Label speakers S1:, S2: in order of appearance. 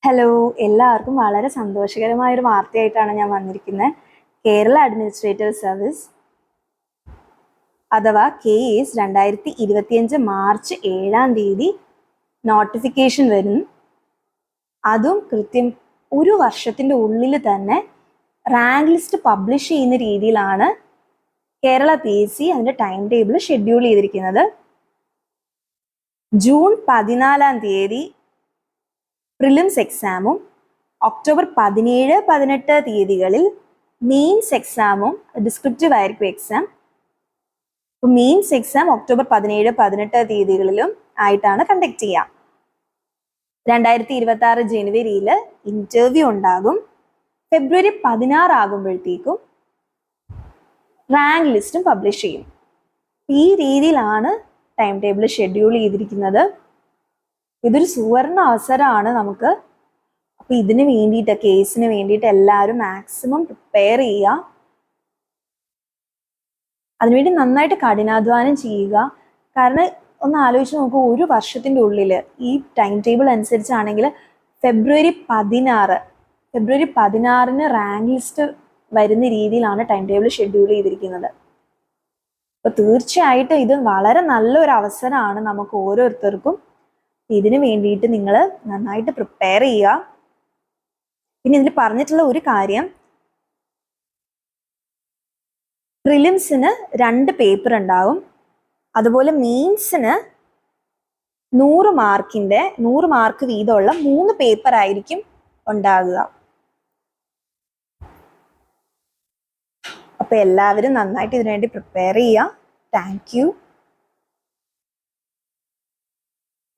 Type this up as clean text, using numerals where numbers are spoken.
S1: Hello, എല്ലാവർക്കും വളരെ സന്തോഷകരമായ ഒരു വാർത്തയായിട്ടാണ് ഞാൻ വന്നിരിക്കുന്നത്. കേരള അഡ്മിനിസ്ട്രേറ്റീവ് സർവീസ് അഥവാ KAS 2025 മാർച്ച് 7 നോട്ടിഫിക്കേഷൻ വരും. അതും കൃത്യം ഒരു വർഷത്തിൻ്റെ ഉള്ളിൽ തന്നെ റാങ്ക് ലിസ്റ്റ് പബ്ലിഷ് ചെയ്യുന്ന രീതിയിലാണ് കേരള PSC അതിൻ്റെ ടൈം ടേബിൾ ഷെഡ്യൂൾ ചെയ്തിരിക്കുന്നത്. ജൂൺ 14 പ്രിലിംസ് എക്സാമും ഒക്ടോബർ 17-18 തീയതികളിൽ മെയിൻസ് എക്സാമും ഡിസ്ക്രിപ്റ്റീവ് ആയിരിക്കും എക്സാം. മെയിൻസ് എക്സാം ഒക്ടോബർ 17-18 തീയതികളിലും ആയിട്ടാണ് കണ്ടക്ട് ചെയ്യുക. 2026 ജനുവരിയിൽ ഇന്റർവ്യൂ ഉണ്ടാകും. ഫെബ്രുവരി 16 ആകുമ്പോഴത്തേക്കും റാങ്ക് ലിസ്റ്റും പബ്ലിഷ് ചെയ്യും. ഈ രീതിയിലാണ് ടൈം ടേബിൾ ഷെഡ്യൂൾ ചെയ്തിരിക്കുന്നത്. ഇതൊരു സുവർണ അവസരമാണ് നമുക്ക്. അപ്പോൾ ഇതിന് വേണ്ടിയിട്ട് കേസിന് വേണ്ടിയിട്ട് എല്ലാവരും മാക്സിമം പ്രിപ്പയർ ചെയ്യുക. അതിനുവേണ്ടി നന്നായിട്ട് കഠിനാധ്വാനം ചെയ്യുക. കാരണം ഒന്ന് ആലോചിച്ച് നോക്കൂ, ഒരു വർഷത്തിൻ്റെ ഉള്ളിൽ ഈ ടൈം ടേബിൾ അനുസരിച്ചാണെങ്കിൽ ഫെബ്രുവരി 16 റാങ്ക് ലിസ്റ്റ് വരുന്ന രീതിയിലാണ് ടൈം ടേബിൾ ഷെഡ്യൂൾ ചെയ്തിരിക്കുന്നത്. അപ്പോൾ തീർച്ചയായിട്ടും ഇത് വളരെ നല്ലൊരു അവസരമാണ് നമുക്ക് ഓരോരുത്തർക്കും. ഇതിന് വേണ്ടിയിട്ട് നിങ്ങൾ നന്നായിട്ട് പ്രിപ്പയർ ചെയ്യുക. പിന്നെ ഇതിൽ പറഞ്ഞിട്ടുള്ള ഒരു കാര്യം, പ്രിലിംസിന് 2 പേപ്പർ ഉണ്ടാവും. അതുപോലെ മെയിൻസിന് 100 മാർക്ക് വീതമുള്ള 3 പേപ്പർ ആയിരിക്കും ഉണ്ടാകുക. അപ്പോൾ എല്ലാവരും നന്നായിട്ട് ഇതിനുവേണ്ടി പ്രിപ്പയർ ചെയ്യുക. Thank you.